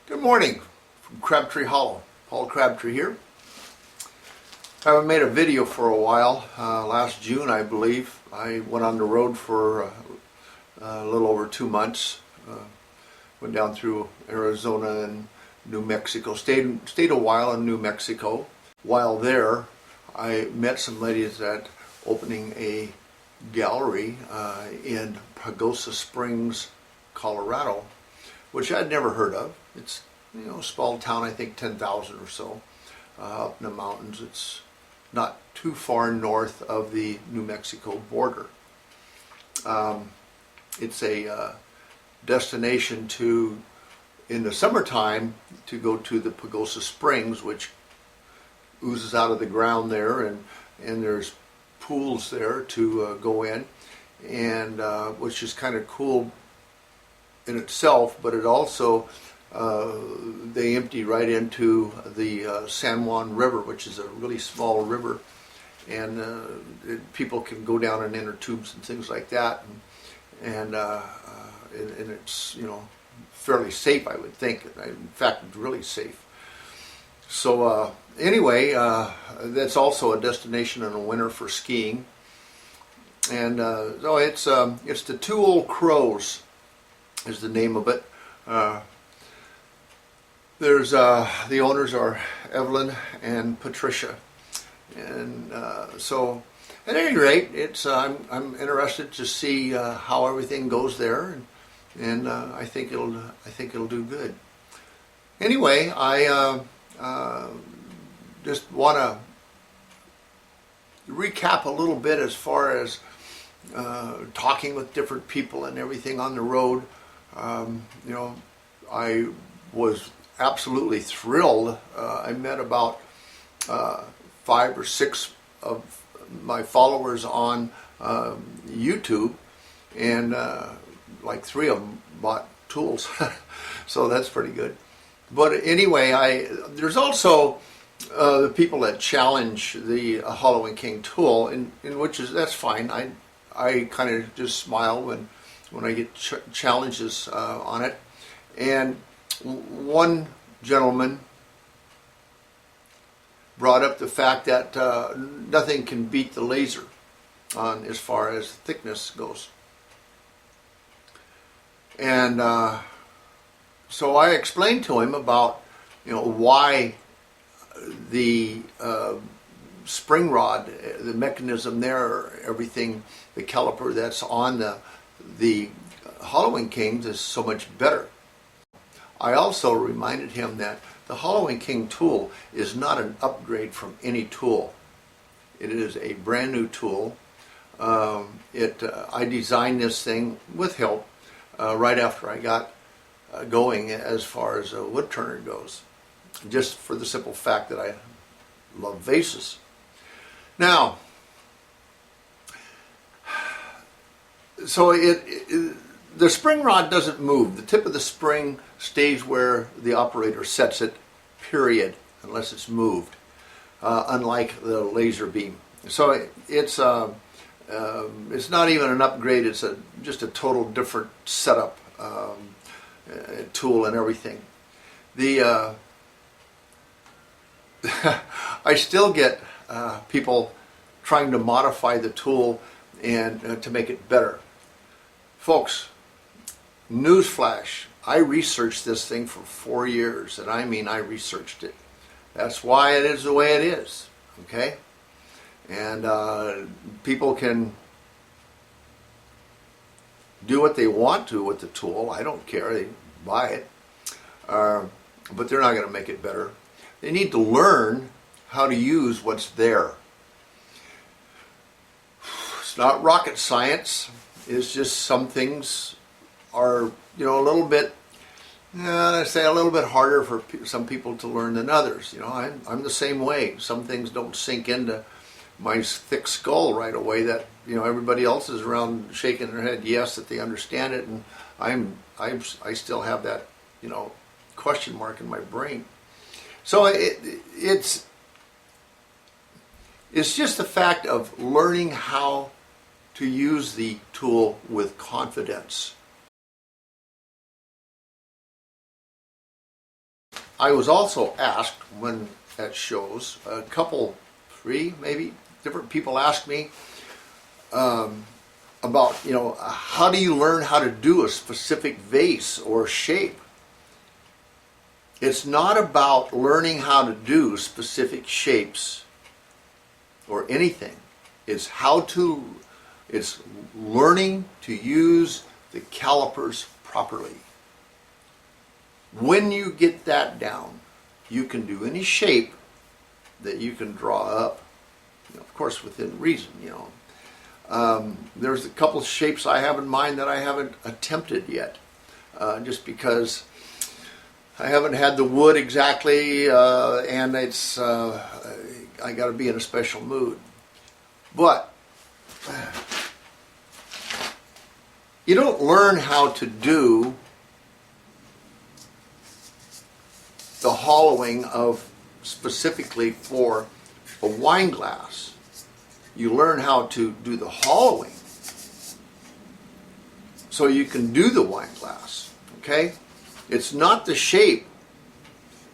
Good morning from Crabtree Hollow. Paul Crabtree here. I haven't made a video for a while. Last June, I believe, I went on the road for a little over 2 months. Went down through Arizona and New Mexico. Stayed a while in New Mexico. While there, I met some ladies at opening a gallery in Pagosa Springs, Colorado, which I'd never heard of. It's a small town, I think 10,000 or so, up in the mountains. It's not too far north of the New Mexico border. It's a destination in the summertime, to go to the Pagosa Springs, which oozes out of the ground there, and there's pools there to go in, and which is kind of cool in itself, but it also they empty right into the San Juan River, which is a really small river, and people can go down in inner tubes and things like that, and it's fairly safe, I would think. In fact, it's really safe. So anyway, that's also a destination in the winter for skiing, and so it's the Two Old Crows is the name of it. There's the owners are Evelyn and Patricia, and so at any rate, it's I'm interested to see how everything goes there, and I think it'll do good. Anyway, I just want to recap a little bit as far as talking with different people and everything on the road. I was absolutely thrilled. I met about 5 or 6 of my followers on YouTube, and like 3 of them bought tools, so that's pretty good. But anyway, there's also the people that challenge the Hollowing King tool, in which that's fine. I kind of just smile when I get challenges on it. And one gentleman brought up the fact that nothing can beat the laser on as far as thickness goes. And so I explained to him about why the spring rod, the mechanism there, everything, the caliper that's on the Hollowing Kings is so much better. I also reminded him that the Hollowing King tool is not an upgrade from any tool. It is a brand new tool. I designed this thing with help right after I got going as far as a wood turner goes, just for the simple fact that I love vases. Now, so the spring rod doesn't move. The tip of the spring stays where the operator sets it, period, unless it's moved, unlike the laser beam. So it's not even an upgrade. It's just a total different setup, tool and everything. I still get people trying to modify the tool and to make it better. Folks, newsflash, I researched this thing for 4 years, and I mean I researched it. That's why it is the way it is, okay? And people can do what they want to with the tool. I don't care, they buy it. But they're not going to make it better. They need to learn how to use what's there. It's not rocket science. It's just some things are, a little bit, I say a little bit harder for some people to learn than others. I'm the same way. Some things don't sink into my thick skull right away that, everybody else is around shaking their head yes that they understand it, and I still have that, question mark in my brain. So it's just the fact of learning how to use the tool with confidence. I was also asked when at shows, a couple, three maybe, different people asked me about, how do you learn how to do a specific vase or shape? It's not about learning how to do specific shapes or anything. It's learning to use the calipers properly. When you get that down, you can do any shape that you can draw up, of course within reason, There's a couple of shapes I have in mind that I haven't attempted yet, just because I haven't had the wood exactly, and it's I got to be in a special mood. But you don't learn how to do the hollowing of specifically for a wine glass. You learn how to do the hollowing so you can do the wine glass. Okay? It's not the shape.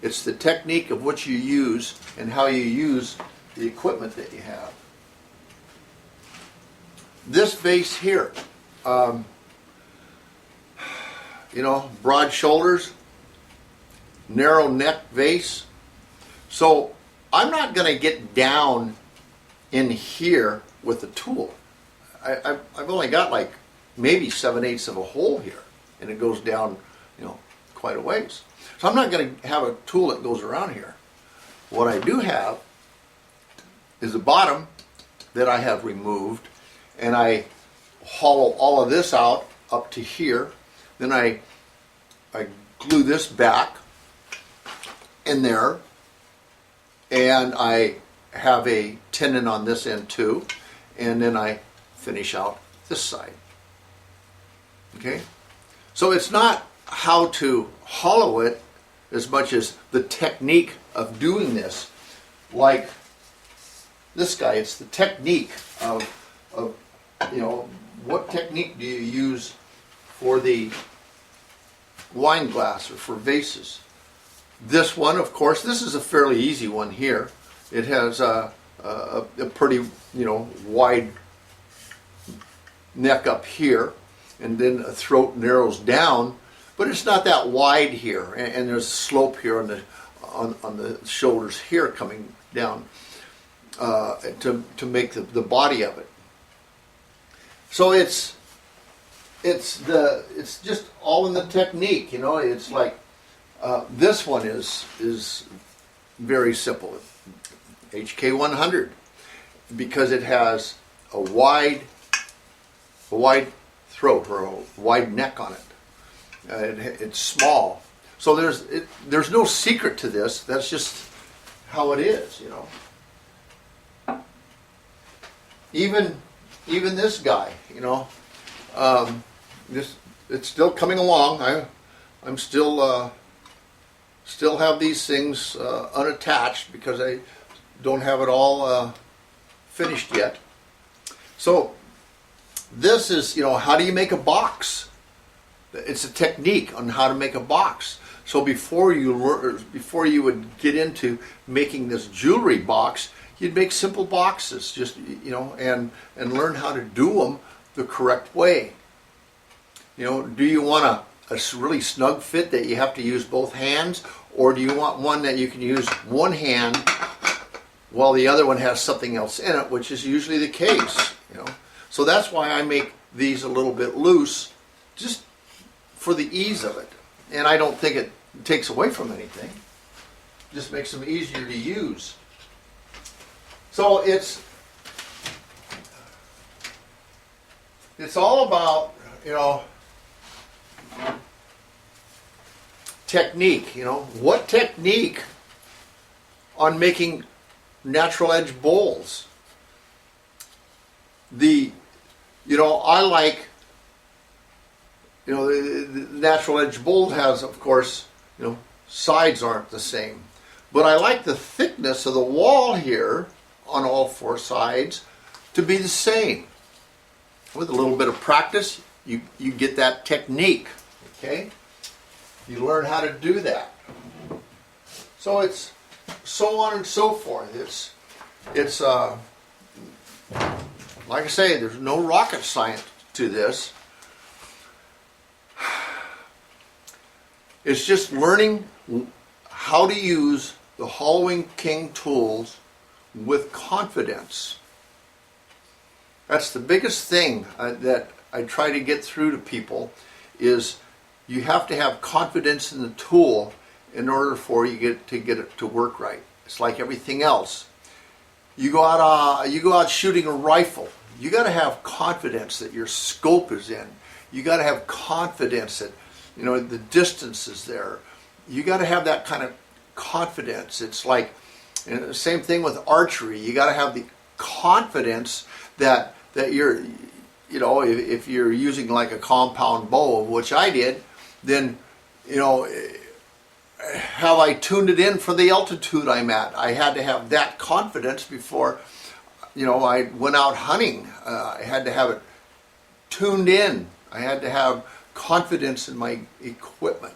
It's the technique of what you use and how you use the equipment that you have. This vase here, broad shoulders, narrow neck vase. So I'm not going to get down in here with the tool. I've only got like maybe 7/8 of a hole here, and it goes down, quite a ways. So I'm not going to have a tool that goes around here. What I do have is the bottom that I have removed, and I hollow all of this out up to here. Then I glue this back in there, and I have a tenon on this end too, and then I finish out this side. Okay? So it's not how to hollow it as much as the technique of doing this. Like this guy, it's the technique of what technique do you use for the wine glass or for vases. This one, of course, this is a fairly easy one here. It has a pretty, wide neck up here, and then a throat narrows down, but it's not that wide here, and there's a slope here on the shoulders here coming down to make the body of it. So it's just all in the technique, It's like this one is very simple, HK100, because it has a wide throat or a wide neck on it. It's small, so there's no secret to this. That's just how it is, Even this guy, it's still coming along. I'm still have these things unattached because I don't have it all finished yet. So this is, how do you make a box? It's a technique on how to make a box. So before you would get into making this jewelry box, you'd make simple boxes, just and learn how to do them the correct way. Do you want a really snug fit that you have to use both hands, or do you want one that you can use one hand while the other one has something else in it, which is usually the case, So that's why I make these a little bit loose, just for the ease of it. And I don't think it takes away from anything. It just makes them easier to use. So it's all about, technique, what technique on making natural edge bowls. I like, the natural edge bowl has, of course, sides aren't the same. But I like the thickness of the wall here on all four sides to be the same. With a little bit of practice, you get that technique, okay? You learn how to do that. So it's so on and so forth. It's like I say, there's no rocket science to this. It's just learning how to use the Halloween King tools with confidence. That's the biggest thing that I try to get through to people, is you have to have confidence in the tool in order for you to get it to work right. It's like everything else. You go out shooting a rifle. You got to have confidence that your scope is in. You got to have confidence that the distance is there. You got to have that kind of confidence. It's like the same thing with archery. You got to have the confidence that you're, if you're using like a compound bow, which I did, then have I tuned it in for the altitude I'm at? I had to have that confidence before, I went out hunting. I had to have it tuned in. I had to have confidence in my equipment.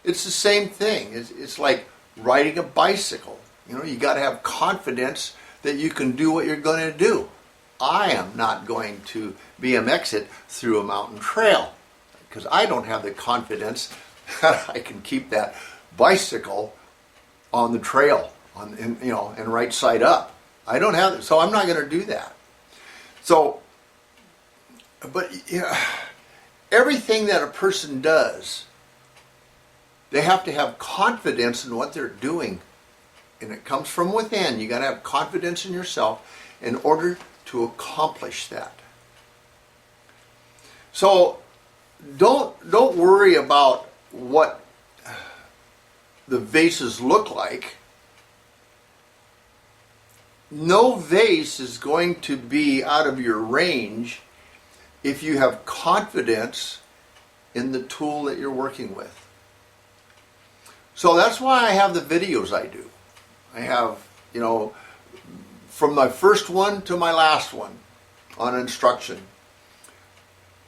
It's the same thing. It's like riding a bicycle. You got to have confidence that you can do what you're going to do. I am not going to BMX it through a mountain trail because I don't have the confidence that I can keep that bicycle on the trail and right side up. I don't have it, so I'm not going to do that. So, but everything that a person does, they have to have confidence in what they're doing, and it comes from within. You got to have confidence in yourself in order to accomplish that. So don't worry about what the vases look like. No vase is going to be out of your range if you have confidence in the tool that you're working with. So that's why I have the videos I do. I have, from my first one to my last one on instruction.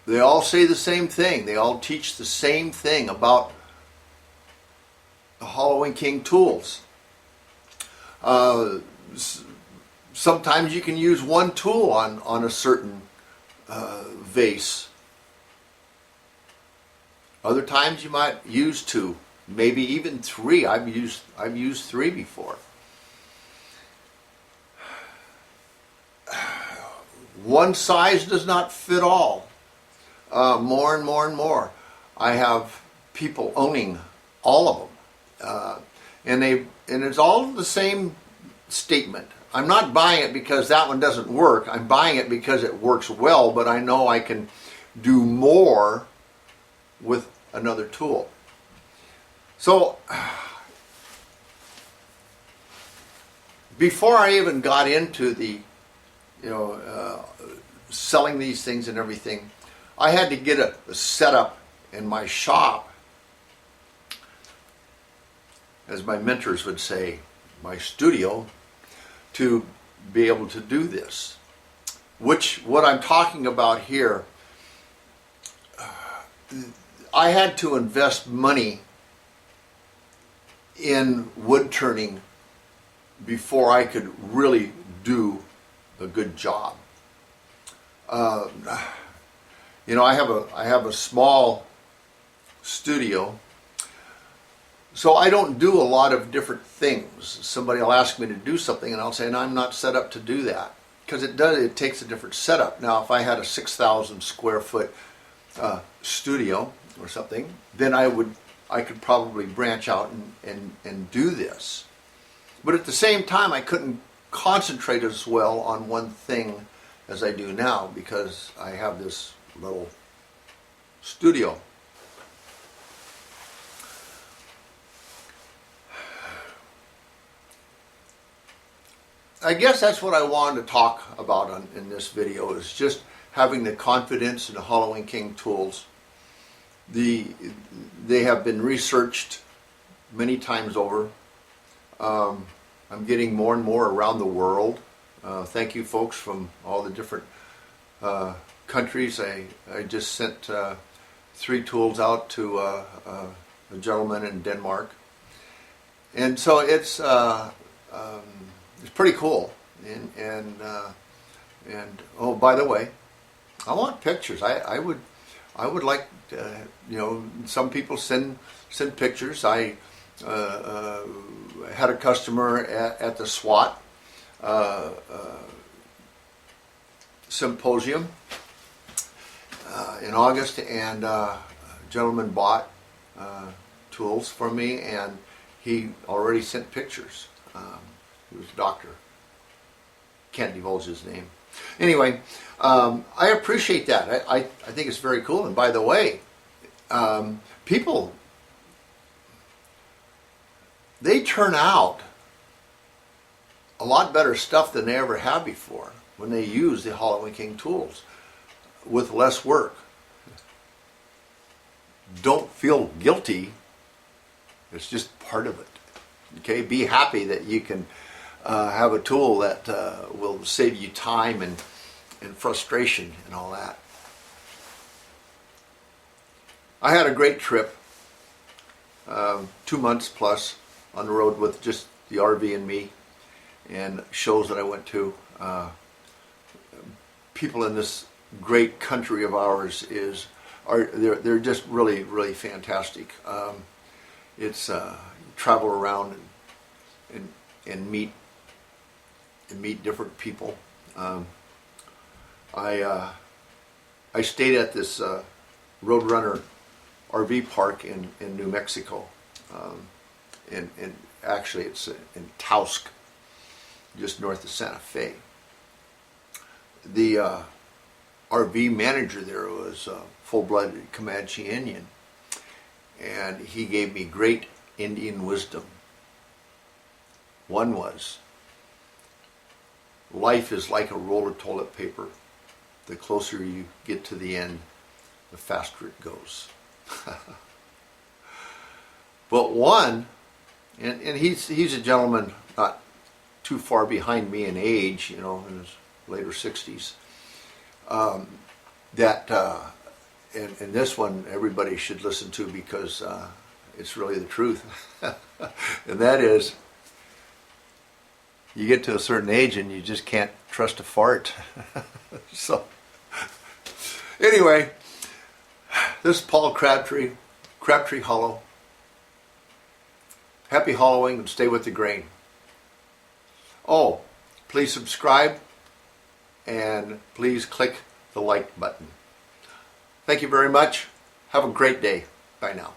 They all say the same thing. They all teach the same thing about the Halloween King tools. Sometimes you can use one tool on a certain vase. Other times you might use two, maybe even three. I've used three before. One size does not fit all. More and more and more. I have people owning all of them, and it's all the same statement. I'm not buying it because that one doesn't work. I'm buying it because it works well, but I know I can do more with another tool. So before I even got into the selling these things and everything, I had to get a setup in my shop, as my mentors would say, my studio, to be able to do this. What I'm talking about here, I had to invest money in wood turning before I could really do a good job. I have a small studio, so I don't do a lot of different things. Somebody will ask me to do something, and I'll say, "No, I'm not set up to do that," because it takes a different setup. Now, if I had a 6,000 square foot studio or something, then I could probably branch out and do this. But at the same time, I couldn't concentrate as well on one thing as I do now because I have this little studio. I guess that's what I wanted to talk about in this video, is just having the confidence in the Halloween King tools. They have been researched many times over. I'm getting more and more around the world. Thank you folks from all the different countries. I just sent 3 tools out to a gentleman in Denmark. And so it's pretty cool. And oh, by the way, I want pictures. I would like some people send pictures. I had a customer at the SWAT symposium in August, and a gentleman bought tools for me, and he already sent pictures. He was a doctor. Can't divulge his name. Anyway, I appreciate that. I think it's very cool. And by the way, people, they turn out a lot better stuff than they ever have before when they use the Halloween King tools with less work. Don't feel guilty. It's just part of it. Okay, be happy that you can have a tool that will save you time and frustration and all that. I had a great trip, 2 months plus on the road with just the RV and me, and shows that I went to. People in this great country of ours they're just really fantastic. It's travel around and meet different people. I stayed at this Roadrunner RV park in New Mexico, and actually it's in Taos, just north of Santa Fe. The RV manager there was a full-blooded Comanche Indian, and he gave me great Indian wisdom. One was, life is like a roll of toilet paper. The closer you get to the end, the faster it goes. But one, and he's a gentleman not too far behind me in age, in his later 60s, and this one everybody should listen to because it's really the truth. And that is, you get to a certain age and you just can't trust a fart. So, anyway, this is Paul Crabtree, Crabtree Hollow. Happy Halloween and stay with the grain. Oh, please subscribe and please click the like button. Thank you very much. Have a great day. Bye now.